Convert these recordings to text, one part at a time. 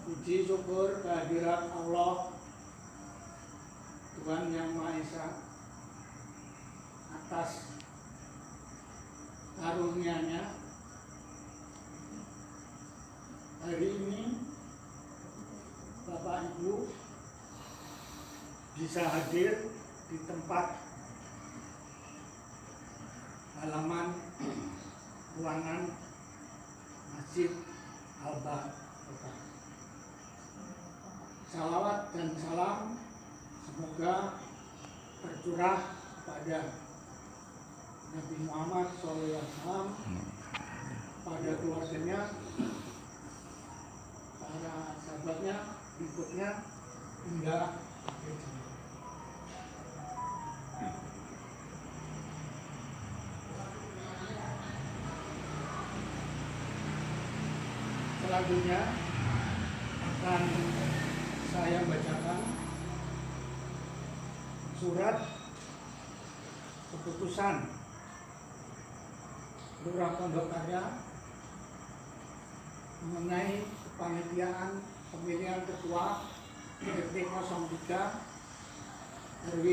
Puji syukur kehadirat Allah Tuhan Yang Maha Esa atas karunia-Nya hari ini Bapak Ibu bisa hadir di tempat halaman ruangan Masjid Al-Barokah. Salawat dan salam semoga tercurah kepada Nabi Muhammad SAW, pada keluarganya, para sahabatnya, berikutnya hingga akhir zaman. Selanjutnya akan saya bacakan surat keputusan Lurah Pondok Karya mengenai kepanitiaan pemilihan ketua RT 03 RW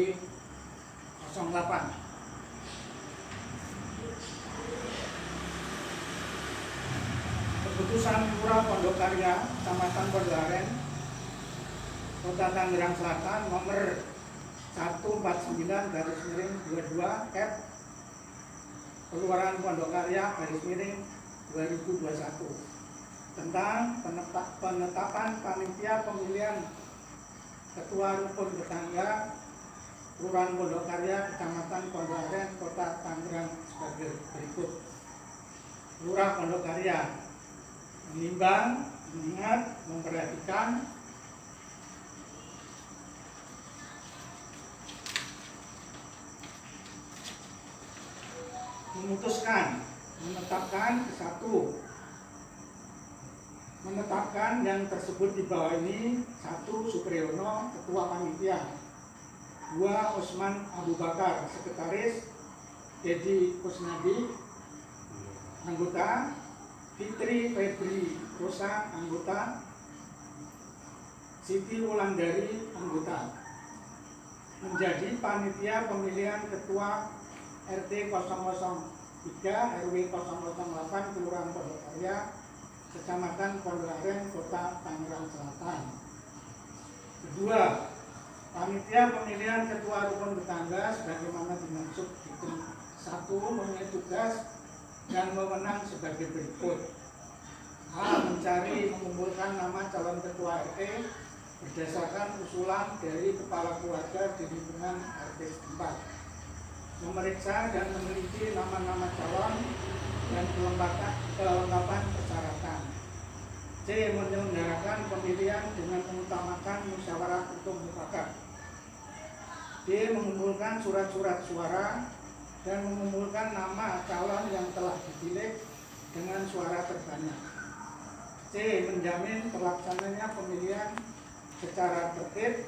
08. Keputusan Lurah Pondok Karya, Kecamatan Pondok Aren, Kota Tangerang Selatan, nomor 149/22 F Kelurahan Pondok Karya /2021 tentang penetapan panitia pemilihan ketua rukun tetangga Kelurahan Pondok Karya, Kecamatan Pondok Aren, Kota Tangerang sebagai berikut. Lurah Pondok Karya menimbang, mengingat, memperhatikan memutuskan, menetapkan menetapkan yang tersebut di bawah ini: 1. Supriyono, Ketua Panitia; 2. Usman Abu Bakar, Sekretaris; Dedi Kusnadi, anggota; Fitri Febri Rosa, anggota; Siti Wulandari, anggota. Menjadi panitia pemilihan ketua RT 003 RW 008 Kelurahan Pondok Karya, Kecamatan Pondok Aren, Kota Tangerang Selatan. Kedua, panitia pemilihan ketua rukun tetangga sebagaimana dimaksud di 1 mempunyai tugas dan wewenang sebagai berikut: A. Mencari mengumpulkan nama calon ketua RT berdasarkan usulan dari kepala keluarga di lingkungan RT setempat, memeriksa dan meneliti nama-nama calon dan kelengkapan persyaratan. C. Menyelenggarakan pemilihan dengan mengutamakan musyawarah untuk mufakat. D. Mengumpulkan surat-surat suara dan mengumpulkan nama calon yang telah dipilih dengan suara terbanyak. C. Menjamin terlaksananya pemilihan secara tertib,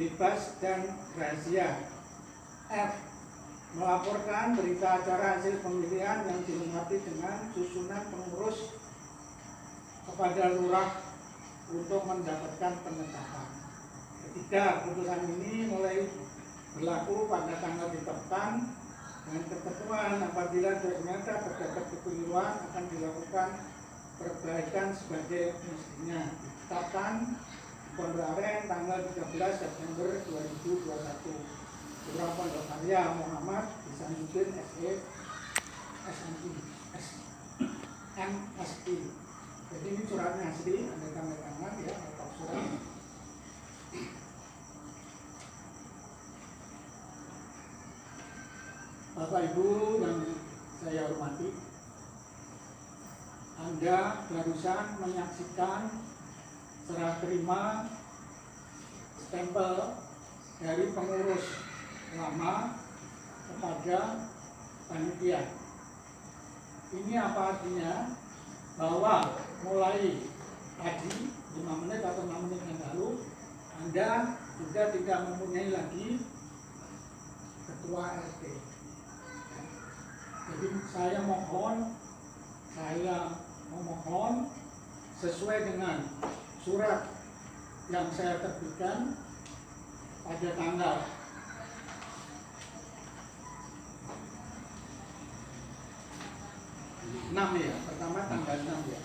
bebas, dan rahasia. F. Melaporkan berita acara hasil pemilihan yang dilengkapi dengan susunan pengurus kepada lurah untuk mendapatkan penetapan. Ketiga, putusan ini mulai berlaku pada tanggal ditetapkan, dengan ketentuan apabila ternyata terdapat kekeliruan akan dilakukan perbaikan sebagai mestinya. Ditetapkan Pondok Aren tanggal 13 September 2021. Lurah Pondok Karya Muhammad Ihsanuddin SE SMI MSI. Jadi ini suratnya asli, ada tanda tangan ya, atau surat. Bapak Ibu yang saya hormati, Anda barusan menyaksikan serah terima stempel dari pengurus lama kepada panitia. Ini apa artinya? Bahwa mulai tadi 5 menit atau 6 menit yang lalu Anda juga tidak mempunyai lagi ketua RT. Jadi saya mohon, saya memohon sesuai dengan surat yang saya terbitkan pada tanggal 6 ya, pertama tanggal 6 ya.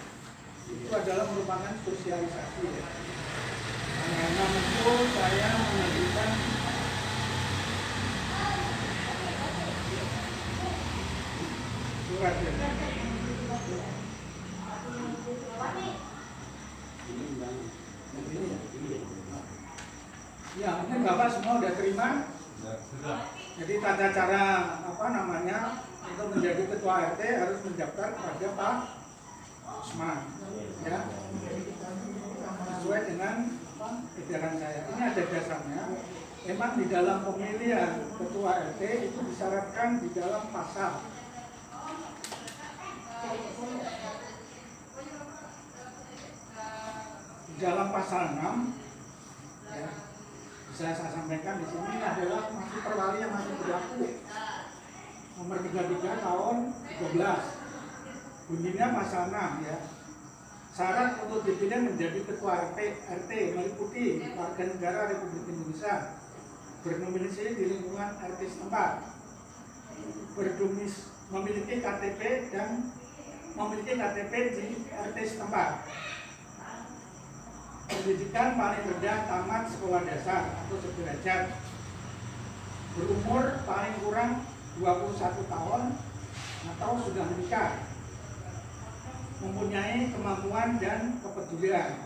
Itu adalah merupakan sosialisasi ya. Tanggal 6 itu saya mengajukan surat ya. Ya, ini Bapak semua udah terima. Jadi tata cara untuk menjadi ketua RT harus mendaftar kepada Pak Usman, ya, sesuai dengan edaran saya. Ini ada dasarnya. Memang di dalam pemilihan ketua RT itu disyaratkan di dalam pasal. Di dalam pasal 6, ya, bisa saya sampaikan di sini adalah masih perwali yang masih berlaku. Nomor 33 tahun 13. Bunyinya pasal 6 ya. Syarat untuk dipilih menjadi ketua RT meliputi warga negara Republik Indonesia, berdomisili di lingkungan RT setempat, memiliki KTP dan memiliki KTP di RT setempat, pendidikan paling rendah tamat sekolah dasar atau sederajat, berumur paling kurang 21 tahun atau sudah menikah, mempunyai kemampuan dan kepedulian,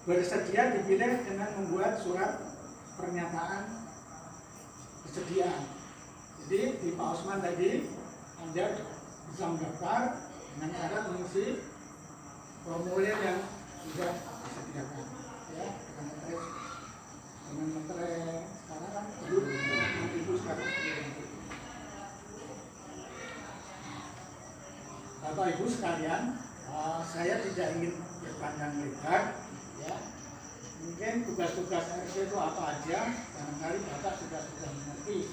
bersedia dipilih dengan membuat surat pernyataan kesediaan. Jadi di Pak Usman tadi Anda bisa mendaftar dengan syarat mengisi formulir yang sudah disediakan, ya, dengan materai sekarang kan belum ibu sekarang. Bapak Ibu sekalian, saya tidak ingin berpanjang lebar, ya. Mungkin tugas-tugas RT itu apa aja, barangkali Bapak sudah mengerti.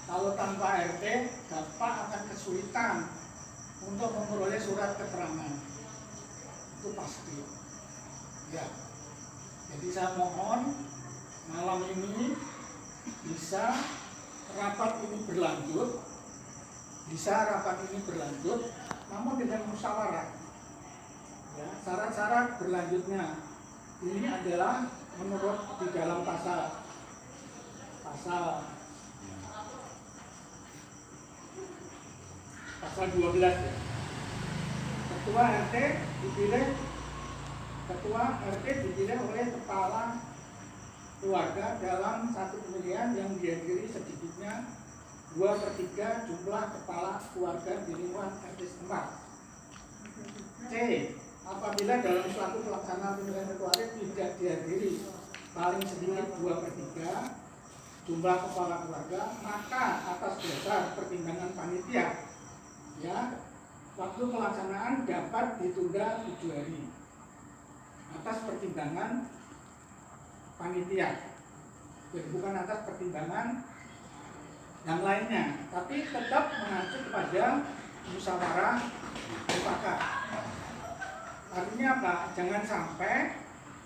Kalau tanpa RT, Bapak akan kesulitan untuk memperoleh surat keterangan. Itu pasti. Ya. Jadi saya mohon malam ini bisa rapat ini berlanjut, namun dengan musyawarah. Ya, syarat-syarat berlanjutnya ini adalah menurut di dalam pasal 12 ya. Ketua RT dipilih oleh kepala keluarga dalam satu pemilihan yang dihadiri sedikitnya 2/3 jumlah kepala keluarga di lingkungan RT setempat. C. Apabila dalam suatu pelaksanaan pemilihan ketua RT tidak dihadiri paling sedikit 2/3 jumlah kepala keluarga, maka atas dasar pertimbangan panitia, ya, waktu pelaksanaan dapat ditunda 7 hari atas pertimbangan panitia. Jadi bukan atas pertimbangan yang lainnya, tapi tetap mengacu kepada musyawarah mufakat. Artinya apa? Jangan sampai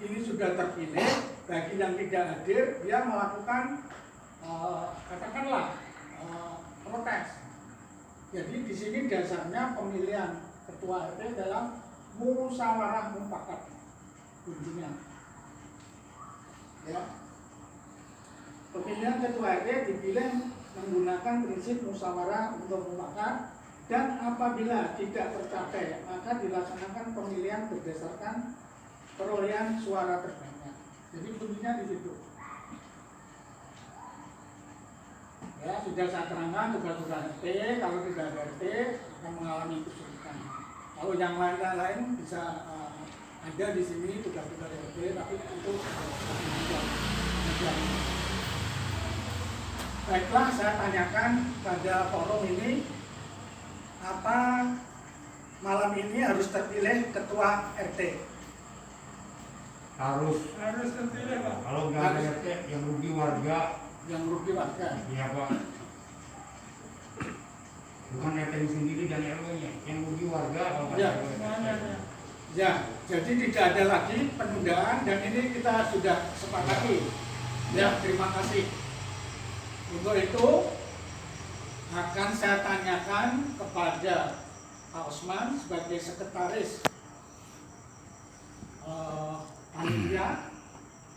ini sudah terpilih, bagi yang tidak hadir dia melakukan protes. Jadi di sini dasarnya pemilihan ketua RT adalah musyawarah mufakat kuncinya. Ya. Pemilihan ketua RT dipilih menggunakan prinsip musyawarah untuk mufakat, dan apabila tidak tercapai maka dilaksanakan pemilihan berdasarkan perolehan suara terbanyak. Jadi kuncinya di situ. Ya, sudah saya terangkan tugas-tugas RT. Kalau tidak ada RT akan mengalami kesulitan. Kalau yang lain bisa ada di sini tugas-tugas RT, tapi itu baiklah, saya tanyakan pada forum ini, apa malam ini harus terpilih ketua RT? Harus terpilih, Pak. Kalau nggak ada RT yang rugi warga. Iya, Pak. Bukan RT sendiri dan RW-nya, yang rugi warga kalau nggak ada RW. Ya, jadi tidak ada lagi penundaan dan ini kita sudah sepakati. Ya, terima kasih. Untuk itu akan saya tanyakan kepada Pak Osman sebagai sekretaris panitia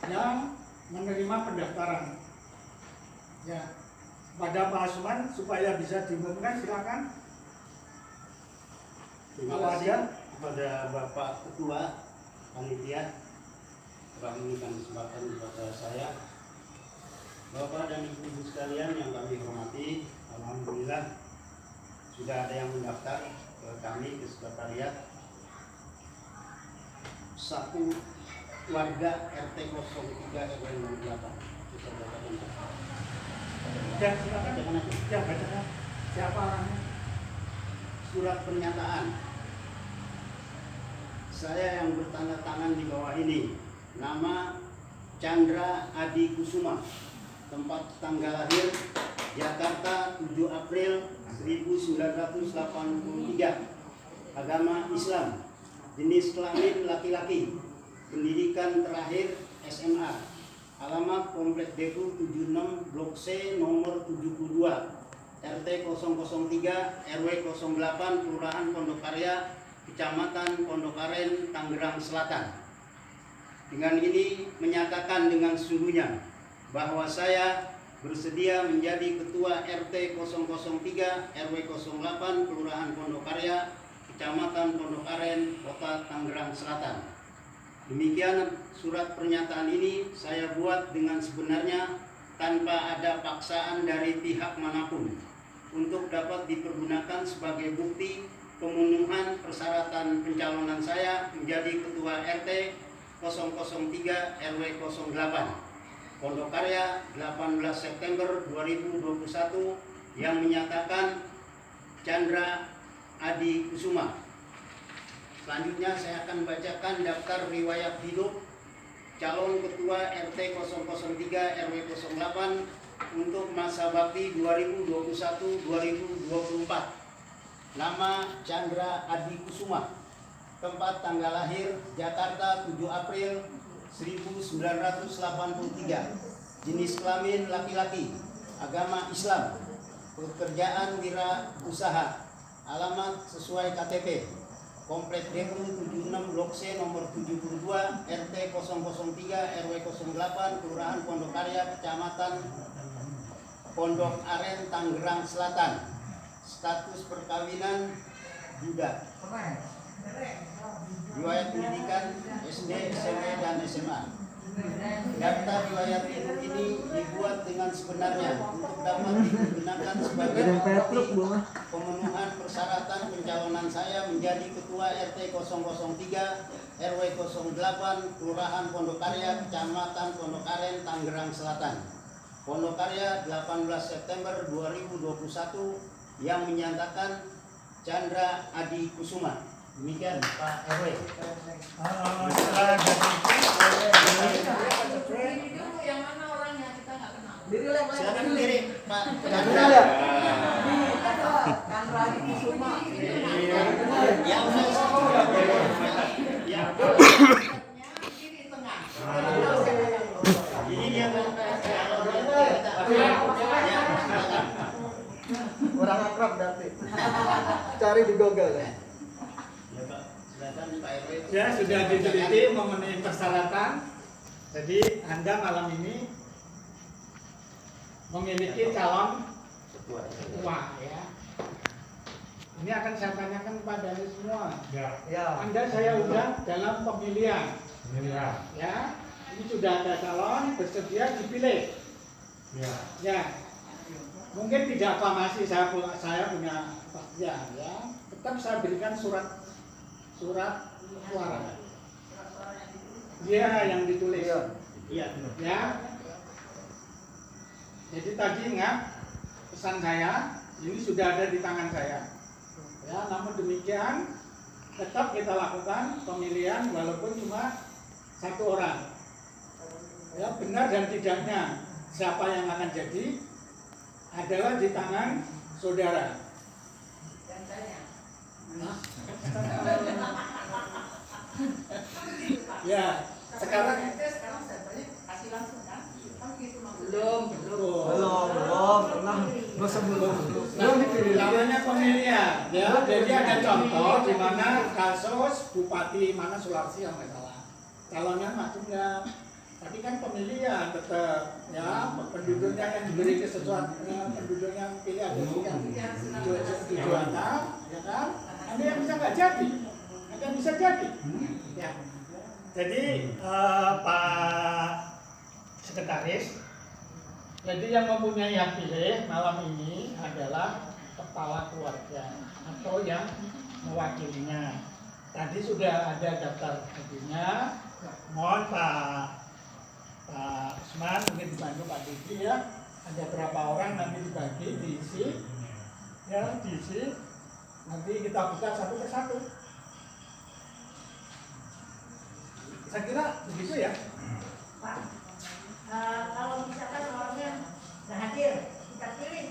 yang menerima pendaftaran. Ya, pada Pak Osman supaya bisa diumumkan, silakan. Terima kasih kepada Bapak Ketua Panitia telah memberikan kesempatan kepada saya. Bapak dan Ibu sekalian yang kami hormati, alhamdulillah sudah ada yang mendaftar ke kami ke sekretariat. Satu warga RT 03 RW 08. Ya, silakan. Ya, bacakan. Siapa orangnya? Surat pernyataan. Saya yang bertanda tangan di bawah ini. Nama Chandra Adi Kusuma. Tempat tanggal lahir Jakarta 7 April 1983. Agama Islam. Jenis kelamin laki-laki. Pendidikan terakhir SMA. Alamat Komplek Depo 76 Blok C nomor 72. RT 003 RW 08 Kelurahan Pondokarya, Kecamatan Pondokaren, Tangerang Selatan. Dengan ini menyatakan dengan sesungguhnya bahwa saya bersedia menjadi Ketua RT 003 RW 08 Kelurahan Pondokarya, Kecamatan Pondokaren, Kota Tangerang Selatan. Demikian surat pernyataan ini saya buat dengan sebenarnya tanpa ada paksaan dari pihak manapun untuk dapat dipergunakan sebagai bukti pemenuhan persyaratan pencalonan saya menjadi Ketua RT 003 RW 08 Pondokarya 18 September 2021 yang menyatakan Chandra Adi Kusuma. Selanjutnya saya akan bacakan daftar riwayat hidup calon Ketua RT 003 RW 08 untuk masa bakti 2021-2024. Nama Chandra Adi Kusuma. Tempat tanggal lahir Jakarta 7 April 1983. Jenis kelamin laki-laki. Agama Islam. Pekerjaan wirausaha. Alamat sesuai KTP. Komplek Depo 76 Blok C nomor 72 RT 003 RW 08 Kelurahan Pondokarya, Kecamatan Pondok Aren, Tangerang Selatan. Status perkawinan duda. Riwayat pendidikan SD, SMP, dan SMA. Daftar riwayat hidup ini dibuat dengan sebenarnya untuk dapat digunakan sebagai bukti pemenuhan persyaratan pencalonan saya menjadi Ketua RT 003 RW 08 Kelurahan Pondokarya, Kecamatan Pondokaren, Tangerang Selatan. Pondokarya 18 September 2021 yang menyatakan Chandra Adi Kusuma. Demikian Pak RW. Yang mana orangnya kita nggak kenal. Silakan berdiri Pak. Chandra Adi Kusuma. Yang Kiri tengah. ini dia Pak. Orang akrab berarti. Cari di Google ya. Ya Pak, silakan Pak RW. Ya, sudah diteliti memenuhi persyaratan. Jadi Anda malam ini memiliki calon ketua ya. Ini akan saya tanyakan kepada Anda semua. Ya. Anda saya undang dalam pemilihan. Ya, ini sudah ada calon bersedia dipilih. Ya, mungkin tidak aklamasi saya punya kepastian ya. Tetap saya berikan surat suara. Dia yang ditulis. Iya. Ya. Jadi tadi ingat pesan saya, ini sudah ada di tangan saya. Ya, namun demikian tetap kita lakukan pemilihan walaupun cuma satu orang. Ya, benar dan tidaknya siapa yang akan jadi adalah di tangan saudara. Ya, sekarang sekarang sampelnya kasih langsung kan? Kan gitu maksudnya. Belum pernah. Belum dipilih. namanya pemilihan. Ya, jadi ada contoh di mana kasus Bupati mana Sulawesi yang salah. Calonnya maju enggak? Tapi kan pemilihan tetap ya penduduknya yang diberi kesesuaian penduduk yang pilih ada yang tujuan ya kan? Ada yang bisa nggak jadi, ada yang bisa jadi. Ya. Jadi Pak Sekretaris, jadi yang mempunyai hak pilih malam ini adalah kepala keluarga atau yang mewakilinya. Tadi sudah ada daftar hadirnya. Mohon Pak Usman mungkin dibantu Pak Diki ya. Ada berapa orang nanti dibagi diisi, ya diisi. Nanti kita buka satu persatu. Saya kira begitu ya. Pak, kalau misalkan orangnya nggak hadir, kita pilih.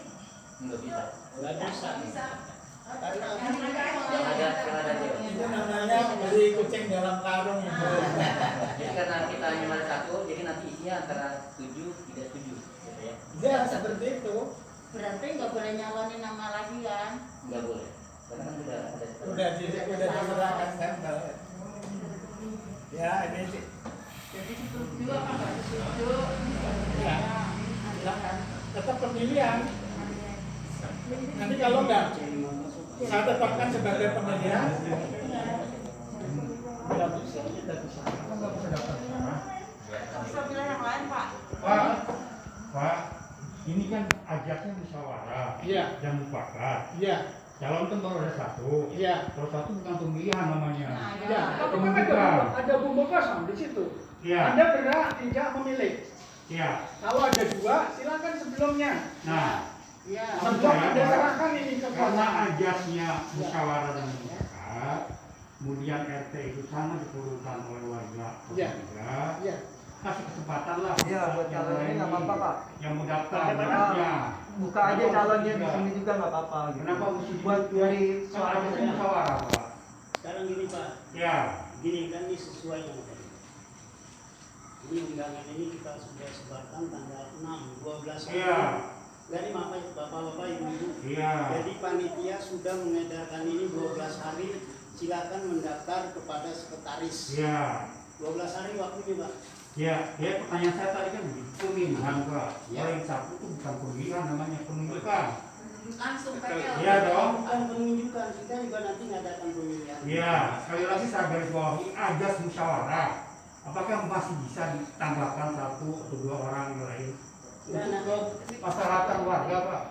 Nggak bisa. Karena Itu namanya beli kucing dalam karung itu. Jadi karena kita hanya ada satu, jadi nanti isinya antara setuju tidak setuju, gitu ya? Ya seperti itu. Berarti nggak boleh nyalonin nama lagi kan? Nggak boleh, karena kan sudah ada. Udah diserahkan stempel. Ya ini sih. Jadi setuju apa nggak setuju? Ya, silakan. Tetap pemilihan. Nanti kalau enggak, saya tetapkan sebagai pemilihan. Tidak bisa, tidak bisa. Bisa pilih yang lain Pak. Pak, ini kan ajaknya musyawarah. Iya. Yang mufakat. Iya, Calon kan baru ada satu. iya. Kalau satu bukan pemilihan namanya. Ya, tapi kan ada bumbu kosong di situ. Iya. Anda berhak tidak memilih. Iya. Kalau ada dua, silakan sebelumnya. Nah, Ya, maksud sebelum saya, Anda Pak, serahkan ini ke karena kota. ajasnya musyawarah dan mufakat, kemudian RT itu sangat diperlukan oleh warga. Iya. Iya. Kasih kesempatan lah. Iya, buat yang calon ini lain nggak apa-apa, Pak. Yang mendaftar. Bagaimana? Ya. Buka aja calonnya di sini juga nggak apa-apa. Gitu. Kenapa mesti Buat dari suara suara musyawarah, Pak? sekarang gini Pak, Ya. gini kan ini sesuai yang tadi. Ini undangan ini kita sudah sebarkan tanggal 6, 12 hari. Iya. Jadi Bapak-bapak, Ibu-ibu. Iya. Jadi panitia sudah mengedarkan ini 12 hari. Silakan mendaftar kepada sekretaris. Iya. 12 hari waktunya Pak. Ya, pertanyaan saya tadi kan pemilihan, Pak. Ya. Kalau yang satu itu bukan pemilihan, namanya penunjukan. Langsung PL. Iya dong. Bukan penunjukan, kita juga nanti ngadakan pemilihan. Iya, sekali lagi saya garis bawahi ajas musyawarah. Apakah masih bisa ditambahkan satu atau dua orang yang lain untuk masyarakat warga, Pak?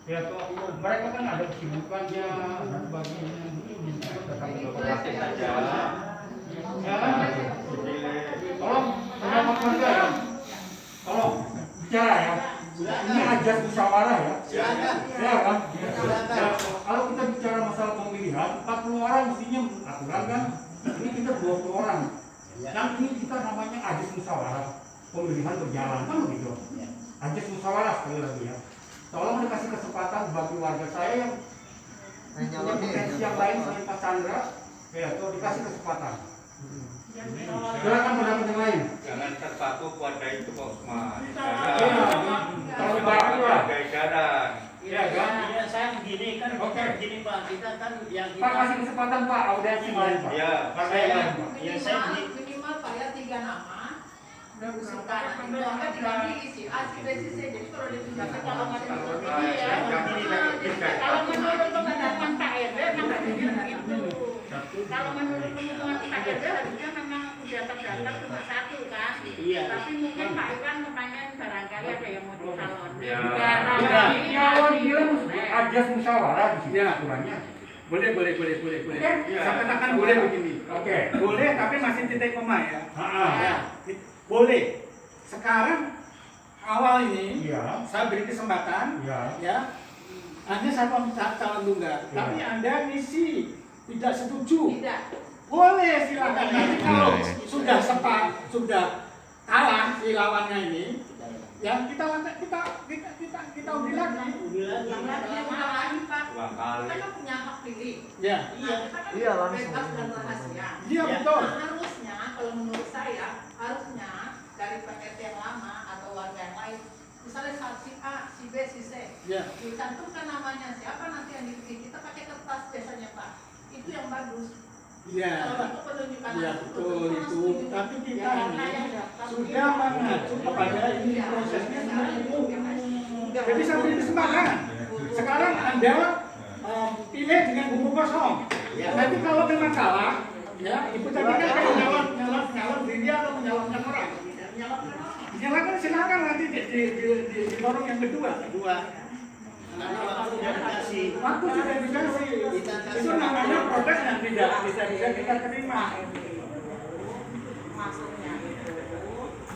Ya, toh mereka kan ada kesibukannya dan sebagainya. Mungkin bisa tetap berkomunikasi saja. Ya, tolong keluarga ya. Tolong bicara ya. Ini ajas musyawarah ya. Silakan. Ya kan? Silakan. Ya, kalau kita bicara masalah pemilihan, 40 orang mestinya aturan kan. Ini kita 20 orang. Yang ini kita namanya ajas musyawarah. Pemilihan berjalan kan begitu. Ajas musyawarah sekali lagi ya. Tolong dikasih kesempatan bagi warga saya yang punya potensi yang lain selain Pak Chandra. Ya, tuh dikasih kesempatan. Silakan pendapat yang lain. Jangan terpaku pada itu Pak Usman. Kalau baru lah. Ada edaran. Iya kan? Ya, saya begini kan, Oke. begini Pak, kita kan yang Pak kita kasih kesempatan Pak, audiensi lain Pak. Iya. Partai yang lain Pak. Ya, saya Minimal Pak ya 3 nama. Sekarang itu angka diganti isi A, si B, si C. Jadi kalau ditunjukkan kalau menurut ini ya. Kalau menurut pengetahuan Pak RW memang harusnya begitu. Kalau menurut pengetahuan Pak RW harusnya memang udah terdaftar cuma satu kan. Iya. Tapi mungkin Pak Iwan kepengen barangkali ada yang mau dicalonin. Iya. Ya, awal bilang ajas musyawarah di sini Ya. aturannya. Boleh. Saya katakan boleh begini. Oke. Boleh, tapi masih titik koma ya. Ya. Boleh. Sekarang awal ini Iya. saya beri kesempatan Iya. ya. Hanya satu calon tunggal. Ya. Tapi Anda ngisi tidak setuju. Tidak. Boleh silakan. Nanti kalau sudah kalah si lawannya ini, ya kita undi lagi. Yang lagi ulang lagi Pak. Ulang kali. Kita kan punya hak pilih. Ya. Nah, kita kan Iya, langsung. bebas dan rahasia. Iya betul. Harusnya kalau menurut saya harusnya dari PRT yang lama atau warga yang lain, misalnya si A, si B, si C, Ya. dicantumkan namanya siapa nanti yang dipilih, kita pakai kertas biasanya Pak, itu yang bagus. Ya. Kalau untuk penunjukan Ya langsung, betul itu. setuju. Tapi kita Ya, ini yang daftar sudah mengacu kepada ini prosesnya sudah umum. Jadi satu kesempatan. Sekarang Anda pilih dengan buku kosong. Nanti kalau memang kalah, ya ibu tadi kan kayak nyalon diri atau menyalonkan orang. Nyalakan silakan nanti di forum yang kedua. Karena waktu sudah dikasih. Waktu sudah dikasih. Itu namanya protes yang tidak bisa kita terima. Maksudnya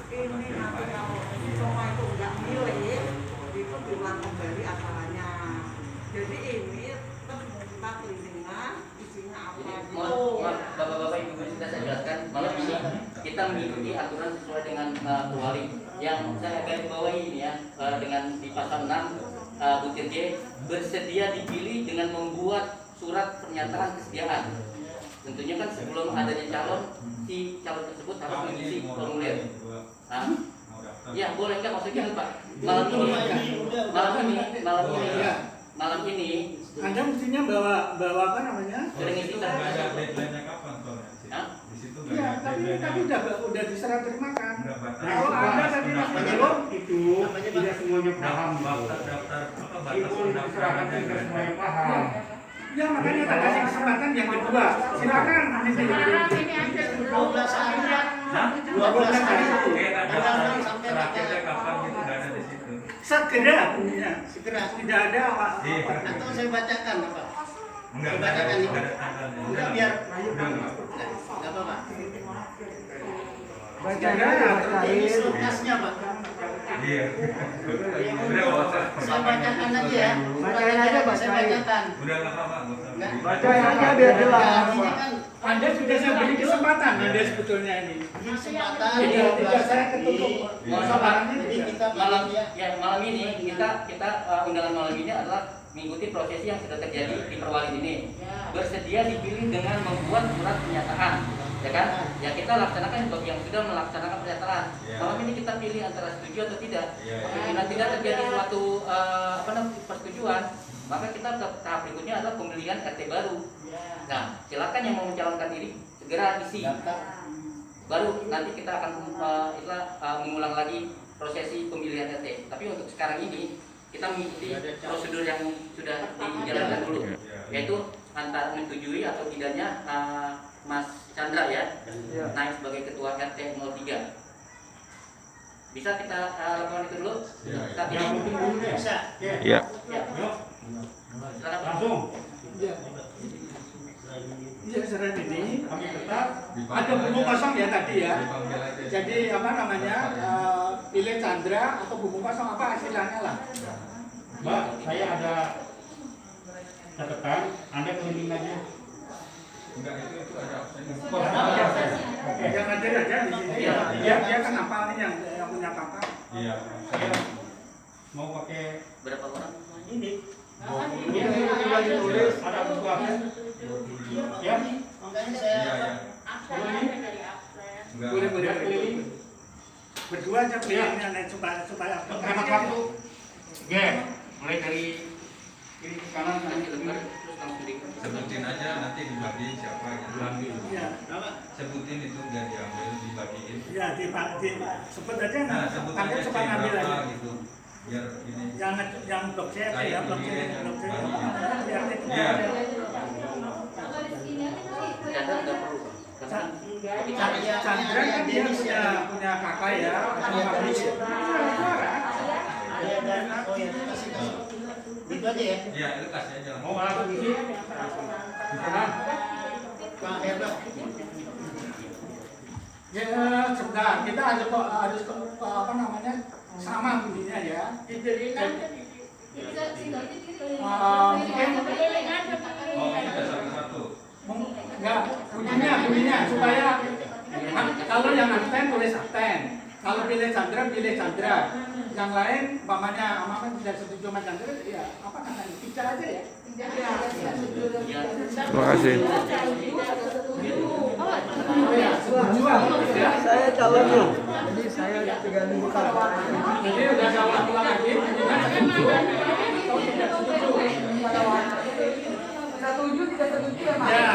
ini nanti kalau semua itu nggak milih itu diulang kembali acaranya. Jadi ini tetap kita pelindungan isinya apa Mohon bapak-bapak ibu sudah saya jelaskan malam ini kita mengikuti aturan sesuai dengan kuali yang saya garis bawahi ini ya dengan di pasal 6 butir J bersedia dipilih dengan membuat surat pernyataan kesediaan. Tentunya kan sebelum adanya calon si calon tersebut harus mengisi formulir. Ya boleh nggak maksudnya Pak? Malam ini Anda mestinya bawa apa namanya? sering isi Ada deadline-nya kapan soalnya? Di situ nggak Iya, ada tapi deadline-nya. udah diserah terimakan. Nggak batas. Kalau Anda tadi masih belum, itu tidak semuanya paham. Daftar apa batas Itu diserahkan pendaftarannya tidak nggak semuanya ada. paham. ya makanya tak kasih kesempatan yang kedua. Silakan. sekarang ini aja dulu 12 hari. Hah? 12 hari. Nggak ada Tanggal daftar 6 sampai terakhirnya tanggal. kapan gitu nggak ada di situ. Segera bunyinya. Segera. Tidak ada Iya. Atau saya bacakan Pak. Nggak ada tanggalnya. Udah biar Udah nggak. nggak apa-apa. Bacain aja, bacain. Ini sulkasnya Pak. Iya. Udah nggak usah. Saya bacakan aja ya. Bacain aja, Saya bacain. bacakan. Udah nggak apa-apa. nggak usah. Nggak. Bacain aja biar jelas. Ini kan Anda sudah saya beri kesempatan Anda sebetulnya ini. kesempatan Jadi, 12 saya hari. ketutup. Jadi kita malam pilih malam ini kita undangan malam ini adalah mengikuti prosesi yang sudah terjadi di Perwali ini. Bersedia dipilih dengan membuat surat pernyataan, ya kan? Ya kita laksanakan bagi yang sudah melaksanakan pernyataan. Ya. Malam ini kita pilih antara setuju atau tidak. Ya, ya. Apabila tidak terjadi suatu persetujuan, maka kita ke tahap berikutnya adalah pemilihan RT baru. Nah, silakan yang mau mencalonkan diri segera isi. Baru nanti kita akan mengulang lagi prosesi pemilihan RT. Tapi untuk sekarang ini kita mengikuti prosedur yang sudah dijalankan dulu, yaitu antara menyetujui atau tidaknya Mas Chandra ya naik sebagai ketua RT 03. Bisa kita lakukan itu dulu? Ya, ya. Saat ini? Yang penting dulu deh. bisa. Iya. Ya. Yuk, Silakan. langsung. Iya, sekarang ini Kami tetap ada buku kosong ya tadi ya. Dipanggil aja. Jadi apa namanya? Pilih Chandra atau buku kosong apa istilahnya lah. Mbak, saya ada catatan, Anda keliling aja. Enggak, itu ada absen. Oke. Yang ada aja di sini. Iya. Dia kan apa nih yang punya kakak? Iya. Saya mau pakai Berapa orang? Ini. ini tinggal ditulis ada buku absen. Ya, Makanya Iya, saya iya. absen aja dari absen. Enggak. Boleh. keliling. Berdua aja pilihnya nih supaya Hemat waktu. Oke, mulai dari kiri ke kanan. Kasih lembar, terus langsung di. Sebutin aja nanti dibagiin siapa yang ya. sebutin itu biar diambil dibagiin. Ya, sebut aja Nah, sebut nanti aja supaya ngambil berapa aja. gitu. Biar ini. Yang blok C aja ya, blok C. Biar itu. Iya. Chandra nggak perlu. Karena Chandra kan dia punya kakak ya. Oh ya, kasih. Gitu aja ya. Iya, itu kasih aja. Mau langsung isi? Di sana. Pak Herba. Ya, sebentar. Kita harus apa namanya? Sama bunyinya ya. Dibeliin aja di Mungkin dibeliin aja Oh, kita satu-satu. enggak bunyinya supaya kalau yang absen tulis absen. Kalau pilih Chandra. Yang lain umpamanya tidak setuju sama Chandra ya apa namanya? Tidak aja ya. Terima kasih. Oh ya, setuju kedua. Ya. Saya calonnya. Jadi saya tergantung bukan. Jadi udah saya ulang lagi. Pimpinan setuju atau tidak setuju? Setuju tidak setuju ya Pak? Ya.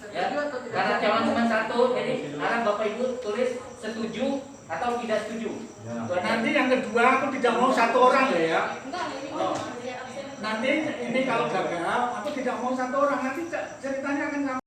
Ya, karena calon cuma satu, jadi sekarang Bapak Ibu tulis setuju atau tidak setuju. Nanti yang kedua aku tidak mau satu orang ya. Nanti ini kalau gagal, aku tidak mau satu orang. Nanti ceritanya akan sama.